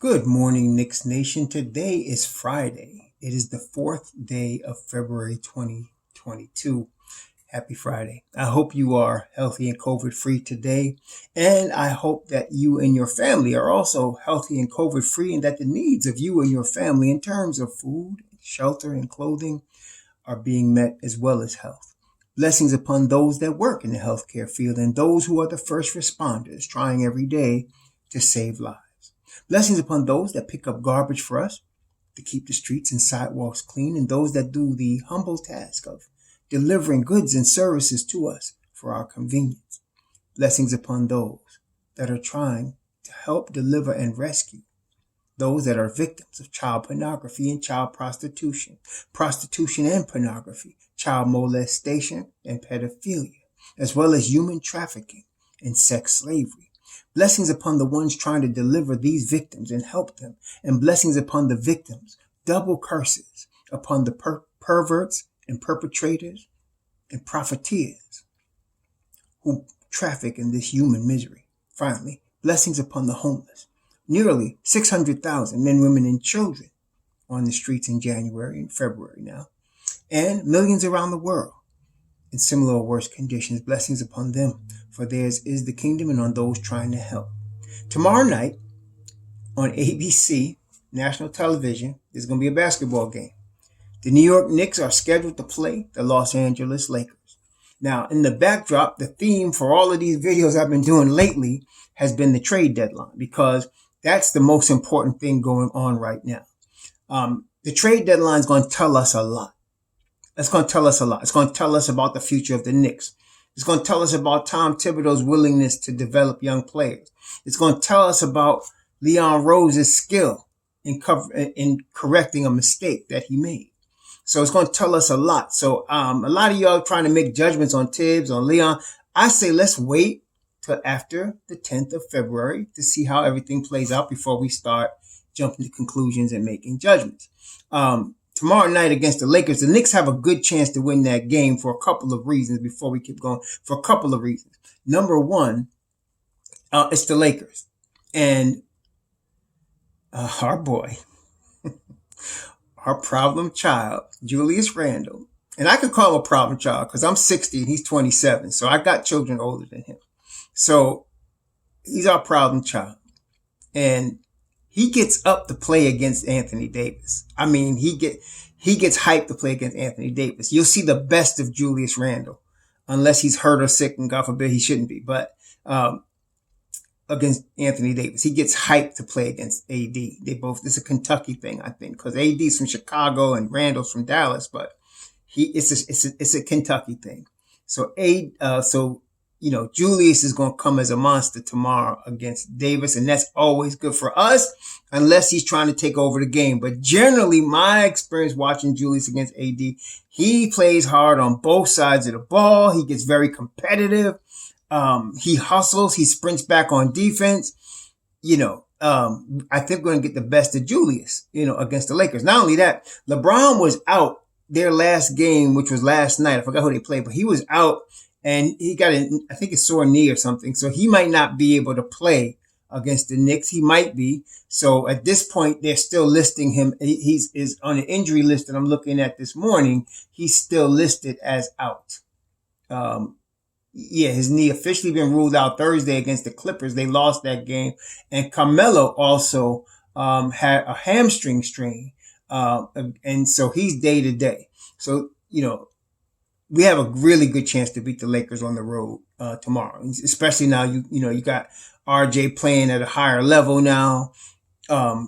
Good morning, Knicks Nation. Today is Friday. It is the fourth day of February 2022. Happy Friday. I hope you are healthy and COVID free today. And I hope that you and your family are also healthy and COVID free and that the needs of you and your family in terms of food, shelter, and clothing are being met as well as health. Blessings upon those that work in the healthcare field and those who are the first responders trying every day to save lives. Blessings upon those that pick up garbage for us to keep the streets and sidewalks clean, and those that do the humble task of delivering goods and services to us for our convenience. Blessings upon those that are trying to help deliver and rescue those that are victims of child pornography and child prostitution, prostitution and pornography, child molestation and pedophilia, as well as human trafficking and sex slavery. Blessings upon the ones trying to deliver these victims and help them, and blessings upon the victims, double curses upon the perverts and perpetrators and profiteers who traffic in this human misery. Finally, blessings upon the homeless. Nearly 600,000 men, women, and children on the streets in January and February now, and millions around the world in similar or worse conditions. Blessings upon them, for theirs is the kingdom, and on those trying to help. Tomorrow night on ABC, national television, there's going to be a basketball game. The New York Knicks are scheduled to play the Los Angeles Lakers. Now, in the backdrop, the theme for all of these videos I've been doing lately has been the trade deadline, because that's the most important thing going on right now. The trade deadline is going to tell us a lot. It's going to tell us a lot. It's going to tell us about the future of the Knicks. It's going to tell us about Tom Thibodeau's willingness to develop young players. It's going to tell us about Leon Rose's skill in correcting a mistake that he made. So it's going to tell us a lot. So a lot of y'all trying to make judgments on Tibbs, on Leon. I say let's wait till after the 10th of February to see how everything plays out before we start jumping to conclusions and making judgments. Tomorrow night against the Lakers, the Knicks have a good chance to win that game for a couple of reasons before we keep going. For a couple of reasons. Number one, it's the Lakers. And our boy, our problem child, Julius Randle. And I could call him a problem child because I'm 60 and he's 27. So I got children older than him. So he's our problem child. And he gets up to play against Anthony Davis. I mean, he gets hyped to play against Anthony Davis. You'll see the best of Julius Randle, unless he's hurt or sick, and God forbid he shouldn't be. But against Anthony Davis, he gets hyped to play against AD. It's a Kentucky thing, I think, because AD's from Chicago and Randle's from Dallas, but it's a Kentucky thing. So Julius is going to come as a monster tomorrow against Davis, and that's always good for us unless he's trying to take over the game. But generally, my experience watching Julius against AD, he plays hard on both sides of the ball. He gets very competitive. He hustles. He sprints back on defense. I think we're going to get the best of Julius, against the Lakers. Not only that, LeBron was out their last game, which was last night. I forgot who they played, but he was out. And he got I think a sore knee or something. So he might not be able to play against the Knicks. He might be. So at this point, they're still listing him. He's on the injury list that I'm looking at this morning. He's still listed as out. His knee officially been ruled out Thursday against the Clippers. They lost that game. And Carmelo also had a hamstring strain. And so he's day to day. So, we have a really good chance to beat the Lakers on the road tomorrow, especially now you got RJ playing at a higher level now. I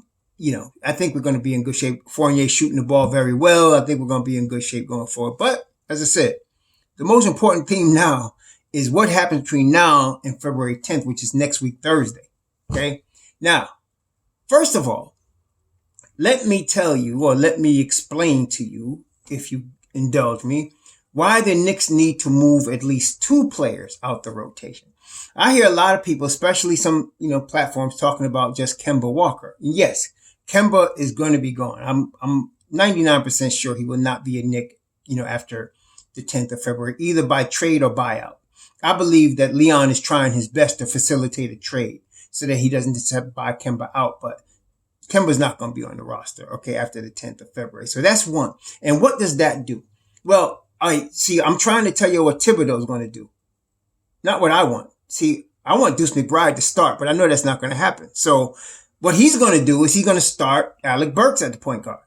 think we're going to be in good shape. Fournier shooting the ball very well. I think we're going to be in good shape going forward. But as I said, the most important thing now is what happens between now and February 10th, which is next week, Thursday. Okay. Now, first of all, let me tell you, or let me explain to you, if you indulge me, why the Knicks need to move at least two players out the rotation. I hear a lot of people, especially some, platforms talking about just Kemba Walker. And yes, Kemba is going to be gone. I'm 99% sure he will not be a Knick, after the 10th of February, either by trade or buyout. I believe that Leon is trying his best to facilitate a trade so that he doesn't just have to buy Kemba out. But Kemba's not going to be on the roster, okay, after the 10th of February. So that's one. And what does that do? Well, I'm trying to tell you what Thibodeau's going to do. Not what I want. See, I want Deuce McBride to start, but I know that's not going to happen. So what he's going to do is he's going to start Alec Burks at the point guard.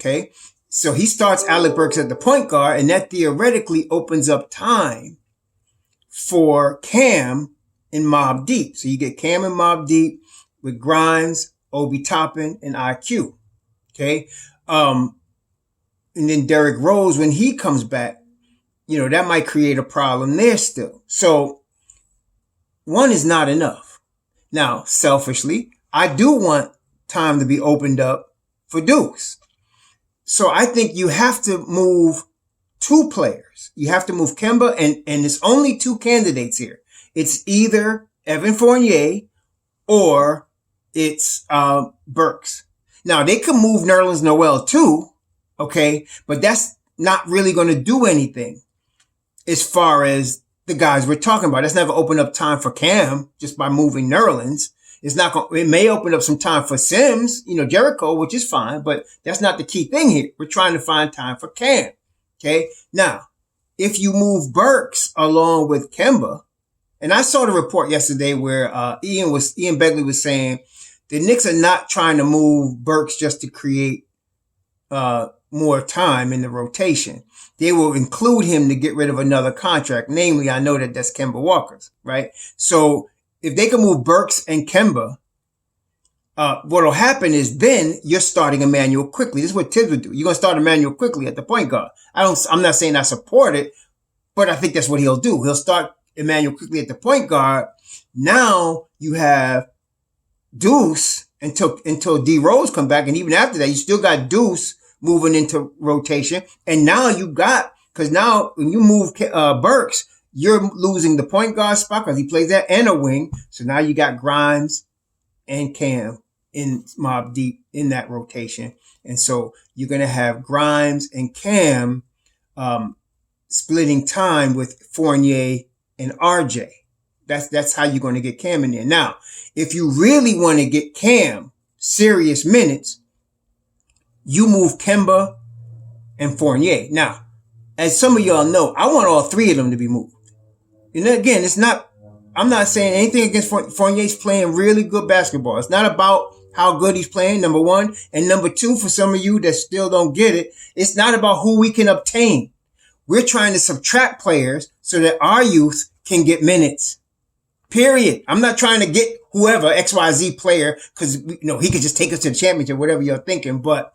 Okay. So he starts Alec Burks at the point guard, and that theoretically opens up time for Cam and Mobb Deep. So you get Cam and Mobb Deep with Grimes, Obi Toppin, and IQ. Okay. And then Derrick Rose, when he comes back, that might create a problem there still. So one is not enough. Now, selfishly, I do want time to be opened up for Deuce. So I think you have to move two players. You have to move Kemba, and there's only two candidates here. It's either Evan Fournier or it's Burks. Now, they could move Nerlens Noel too, okay? But that's not really going to do anything as far as the guys we're talking about. That's never opened up time for Cam just by moving Nerlens. It may open up some time for Sims, Jericho, which is fine, but that's not the key thing here. We're trying to find time for Cam. Okay. Now, if you move Burks along with Kemba, and I saw the report yesterday where, Ian Begley was saying the Knicks are not trying to move Burks just to create, more time in the rotation. They will include him to get rid of another contract. Namely, I know that's Kemba Walker's, right? So if they can move Burks and Kemba, what'll happen is then you're starting Emmanuel Quickley. This is what Tibbs would do. You're going to start Emmanuel Quickley at the point guard. I'm not saying I support it, but I think that's what he'll do. He'll start Emmanuel Quickley at the point guard. Now you have Deuce until D Rose come back. And even after that, you still got Deuce moving into rotation. And now because now when you move Burks, you're losing the point guard spot because he plays that and a wing. So now you got Grimes and Cam in Mobb Deep in that rotation. And so you're going to have Grimes and Cam splitting time with Fournier and RJ. That's how you're going to get Cam in there. Now, if you really want to get Cam serious minutes, you move Kemba and Fournier. Now, as some of y'all know, I want all three of them to be moved. And again, I'm not saying anything against Fournier's playing really good basketball. It's not about how good he's playing, number one. And number two, for some of you that still don't get it, it's not about who we can obtain. We're trying to subtract players so that our youth can get minutes. Period. I'm not trying to get whoever, XYZ player, because he could just take us to the championship, whatever you're thinking. But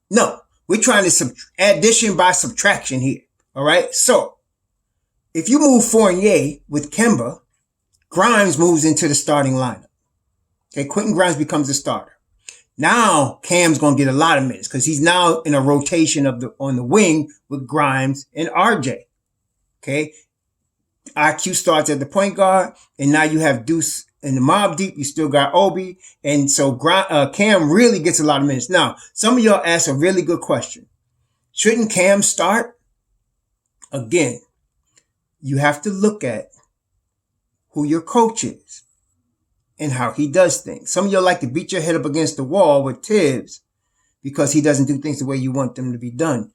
no, we're trying to addition by subtraction here. All right. So if you move Fournier with Kemba, Grimes moves into the starting lineup. Okay. Quentin Grimes becomes the starter. Now Cam's going to get a lot of minutes because he's now in a rotation on the wing with Grimes and RJ. Okay. IQ starts at the point guard, and now you have Deuce in the Mobb Deep. You still got Obi. And so Cam really gets a lot of minutes. Now, some of y'all asked a really good question. Shouldn't Cam start? Again, you have to look at who your coach is and how he does things. Some of y'all like to beat your head up against the wall with Tibbs because he doesn't do things the way you want them to be done.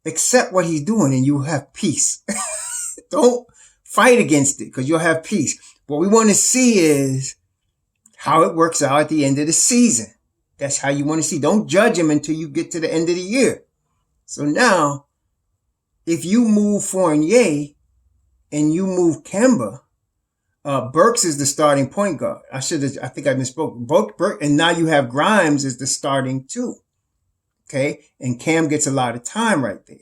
Accept what he's doing and you'll have peace. Don't fight against it because you'll have peace. What we want to see is how it works out at the end of the season. That's how you want to see. Don't judge him until you get to the end of the year. So now, if you move Fournier and you move Kemba, Burks is the starting point guard. I think I misspoke. Burks, and now you have Grimes as the starting two. Okay. And Cam gets a lot of time right there.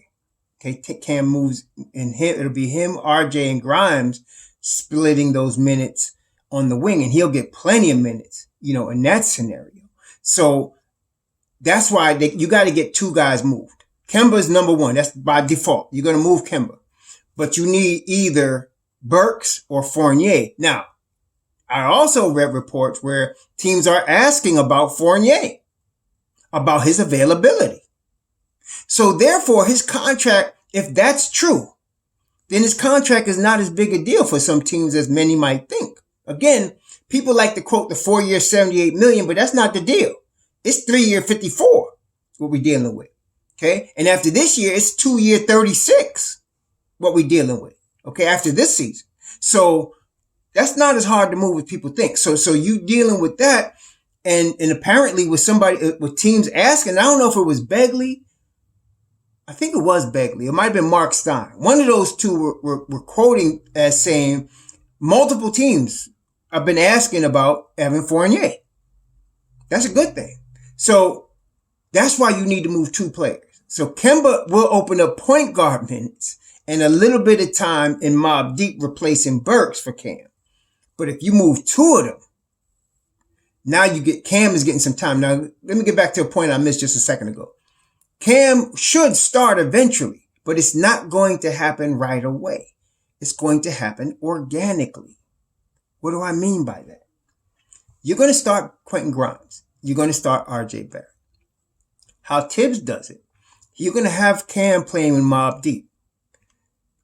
Okay. Cam moves and it'll be him, RJ, and Grimes splitting those minutes on the wing, and he'll get plenty of minutes, in that scenario. So that's why you got to get two guys moved. Kemba's number one. That's by default. You're going to move Kemba, but you need either Burks or Fournier. Now, I also read reports where teams are asking about Fournier, about his availability. So therefore, his contract, if that's true, then his contract is not as big a deal for some teams as many might think. Again, people like to quote the 4-year, $78 million, but that's not the deal. It's 3-year 54, what we're dealing with. Okay. And after this year, it's 2-year 36, what we're dealing with. Okay. After this season. So that's not as hard to move as people think. So you dealing with that. And apparently with teams asking, I don't know if it was Begley. I think it was Begley. It might have been Mark Stein. One of those two were quoting as saying multiple teams have been asking about Evan Fournier. That's a good thing. So that's why you need to move 2 players. So Kemba will open up point guard minutes and a little bit of time in Mobb Deep replacing Burks for Cam. But if you move 2 of them, now Cam is getting some time. Now, let me get back to a point I missed just a second ago. Cam should start eventually, but it's not going to happen right away. It's going to happen organically. What do I mean by that? You're going to start Quentin Grimes. You're going to start RJ Barrett. How Tibbs does it, you're going to have Cam playing with Mobb Deep.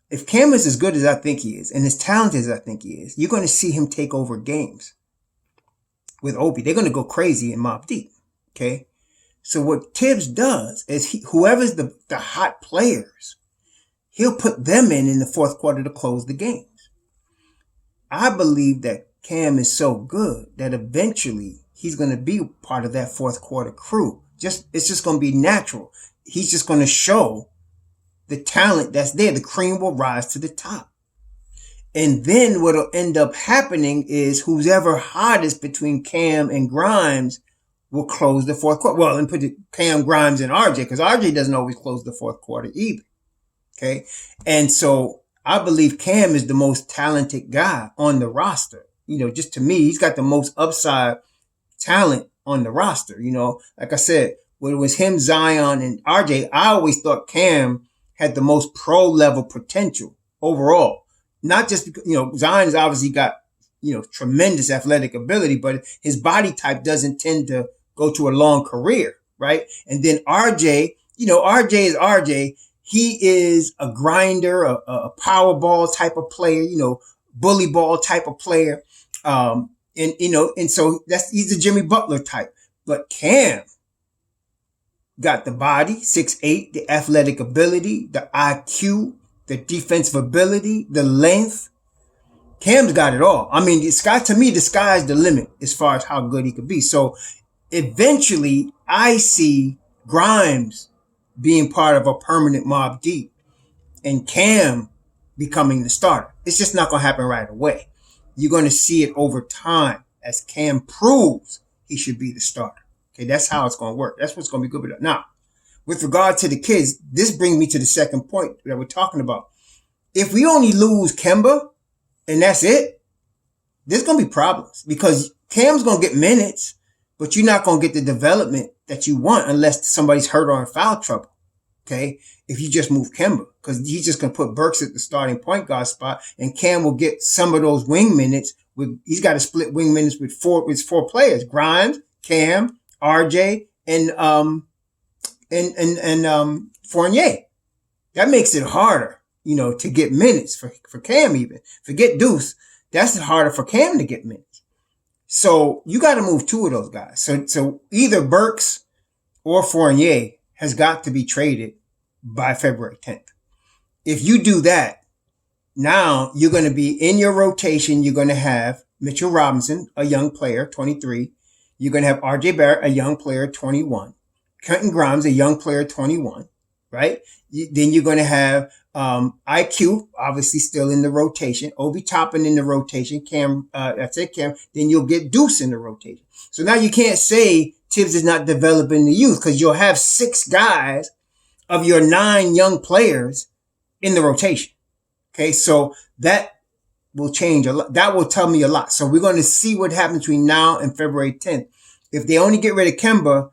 If Cam is as good as I think he is, and as talented as I think he is, you're going to see him take over games with Obi. They're going to go crazy in Mobb Deep. Okay? So what Tibbs does is whoever's the hot players, he'll put them in the fourth quarter to close the games. I believe that Cam is so good that eventually he's going to be part of that fourth quarter crew. It's just going to be natural. He's just going to show the talent that's there. The cream will rise to the top. And then what'll end up happening is whoever hottest between Cam and Grimes will close the fourth quarter. Well, and put Cam, Grimes, and RJ, because RJ doesn't always close the fourth quarter either. Okay. And so I believe Cam is the most talented guy on the roster. Just to me, he's got the most upside talent on the roster. Like I said, when it was him, Zion, and RJ, I always thought Cam had the most pro level potential overall. Not just because, Zion has obviously got, tremendous athletic ability, but his body type doesn't tend to go to a long career, right? And then RJ, RJ is RJ. He is a grinder, a power ball type of player, bully ball type of player. And so he's the Jimmy Butler type. But Cam got the body, 6'8", the athletic ability, the IQ, the defensive ability, the length. Cam's got it all. I mean, to me, the sky's the limit as far as how good he could be. So eventually I see Grimes being part of a permanent Mobb Deep and Cam becoming the starter. It's just not going to happen right away. You're going to see it over time as Cam proves he should be the starter. Okay, that's how it's going to work. That's what's going to be good with it. Now, with regard to the kids, this brings me to the second point that we're talking about. If we only lose Kemba and that's it, there's going to be problems because Cam's going to get minutes, but you're not going to get the development that you want unless somebody's hurt or in foul trouble. Okay, if you just move Kemba, because he's just going to put Burks at the starting point guard spot, and Cam will get some of those wing minutes. He's got to split wing minutes with four players: Grimes, Cam, RJ, and Fournier. That makes it harder, to get minutes for Cam even. Forget Deuce. That's harder for Cam to get minutes. So you got to move 2 of those guys. So either Burks or Fournier has got to be traded by February 10th. If you do that, now you're going to be in your rotation. You're going to have Mitchell Robinson, a young player, 23. You're going to have RJ Barrett, a young player, 21. Quentin Grimes, a young player, 21, right? Then you're going to have IQ, obviously still in the rotation. Obi Toppin in the rotation. Cam. Then you'll get Deuce in the rotation. So now you can't say Tibbs is not developing the youth because you'll have 6 guys of your 9 young players in the rotation. Okay, so that will change a lot. That will tell me a lot. So we're going to see what happens between now and February 10th. If they only get rid of Kemba,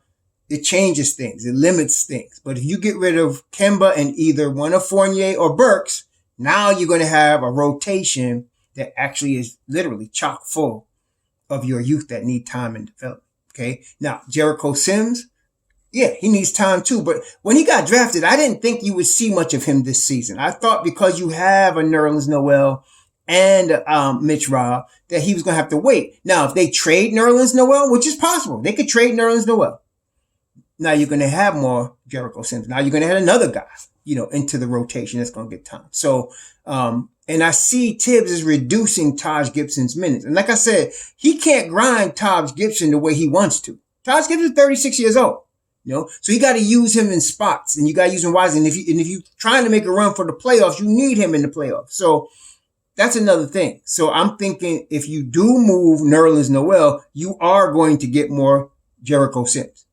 it changes things. It limits things. But if you get rid of Kemba and either one of Fournier or Burks, now you're going to have a rotation that actually is literally chock full of your youth that need time and development. Okay. Now, Jericho Sims, yeah, he needs time too. But when he got drafted, I didn't think you would see much of him this season. I thought because you have a Nerlens Noel and Mitch Robb that he was going to have to wait. Now, if they trade Nerlens Noel, which is possible, they could trade Nerlens Noel. Now you're going to have more Jericho Sims. Now you're going to have another guy, into the rotation that's going to get time. So, and I see Tibbs is reducing Taj Gibson's minutes. And like I said, he can't grind Taj Gibson the way he wants to. Taj Gibson is 36 years old, so you got to use him in spots, and you got to use him wisely. And if you're trying to make a run for the playoffs, you need him in the playoffs. So that's another thing. So I'm thinking if you do move Nerlens Noel, you are going to get more Jericho Sims.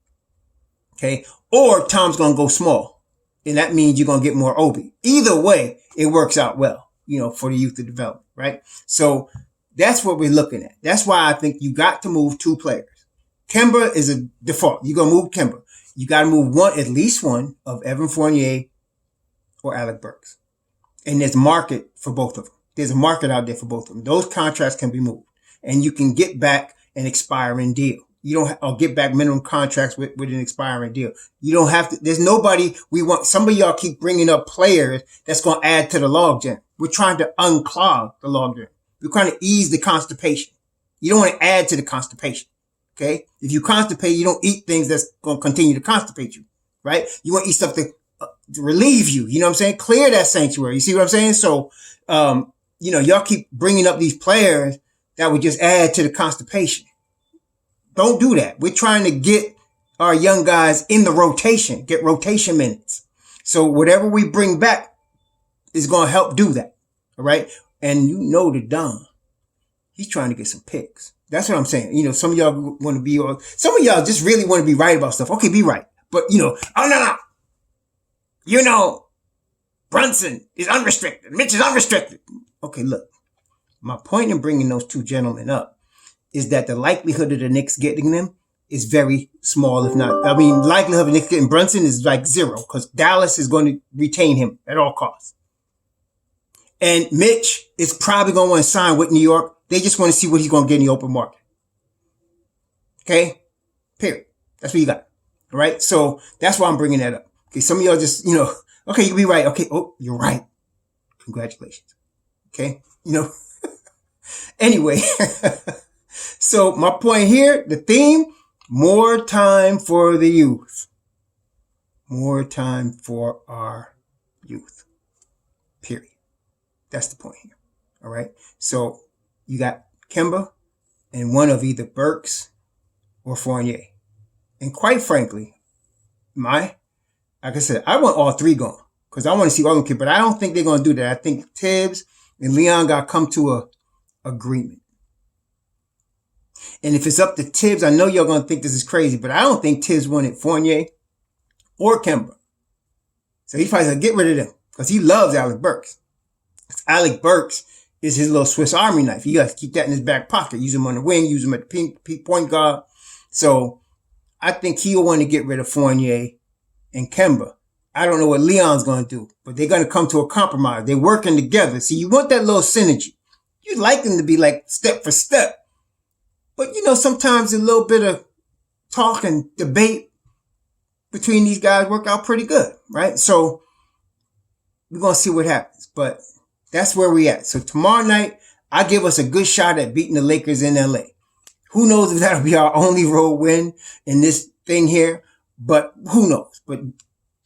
Okay. Or Tom's going to go small, and that means you're going to get more Obi. Either way, it works out well, for the youth to develop, right? So that's what we're looking at. That's why I think you got to move two players. Kemba is a default. You're going to move Kemba. You got to move at least one of Evan Fournier or Alec Burks. And there's a market for both of them. There's a market out there for both of them. Those contracts can be moved, and you can get back an expiring deal. You don't, or get back minimum contracts with an expiring deal. You don't have to, there's nobody we want. Some of y'all keep bringing up players that's going to add to the logjam. We're trying to unclog the logjam. We're trying to ease the constipation. You don't want to add to the constipation. Okay. If you constipate, you don't eat things that's going to continue to constipate you, right? You want to eat stuff to relieve you. You know what I'm saying? Clear that sanctuary. You see what I'm saying? So, y'all keep bringing up these players that would just add to the constipation. Don't do that. We're trying to get our young guys in the rotation, get rotation minutes. So whatever we bring back is going to help do that. All right. And the Don, he's trying to get some picks. That's what I'm saying. Some of y'all want to be, some of y'all just really want to be right about stuff. Okay, be right. But, oh, no. Brunson is unrestricted. Mitch is unrestricted. Okay, look. My point in bringing those two gentlemen up is that the likelihood of the Knicks getting them is very small, if not, likelihood of the Knicks getting Brunson is like zero, because Dallas is going to retain him at all costs. And Mitch is probably going to want to sign with New York. They just want to see what he's going to get in the open market. Okay? Period. That's what you got. All right? So that's why I'm bringing that up. Okay, some of y'all just, okay, you'll be right. Okay, oh, you're right. Congratulations. Okay? Anyway. So my point here, the theme, more time for the youth. More time for our youth. Period. That's the point here. All right. So you got Kemba and one of either Burks or Fournier. And quite frankly, like I said, I want all three going because I want to see all them kids, but I don't think they're going to do that. I think Tibbs and Leon got to come to a agreement. And if it's up to Tibbs, I know y'all going to think this is crazy, but I don't think Tibbs wanted Fournier or Kemba. So he probably said, get rid of them because he loves Alec Burks. Alec Burks is his little Swiss Army knife. You got to keep that in his back pocket. Use him on the wing, use him at the point guard. So I think he'll want to get rid of Fournier and Kemba. I don't know what Leon's going to do, but they're going to come to a compromise. They're working together. See, you want that little synergy. You'd like them to be like step for step. But, sometimes a little bit of talk and debate between these guys work out pretty good, right? So we're going to see what happens. But that's where we at. So tomorrow night, I give us a good shot at beating the Lakers in LA. Who knows if that'll be our only road win in this thing here, but who knows? But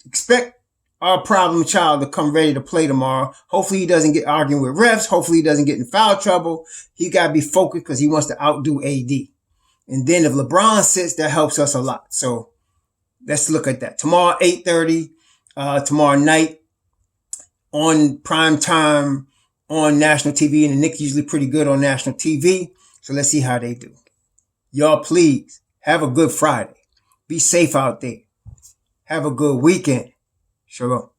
expect our problem child to come ready to play tomorrow. Hopefully he doesn't get arguing with refs. Hopefully he doesn't get in foul trouble. He got to be focused because he wants to outdo AD. And then if LeBron sits, that helps us a lot. So let's look at that. Tomorrow, 8:30, tomorrow night on prime time on national TV. And the Knicks usually pretty good on national TV. So let's see how they do. Y'all, please have a good Friday. Be safe out there. Have a good weekend. Shalom.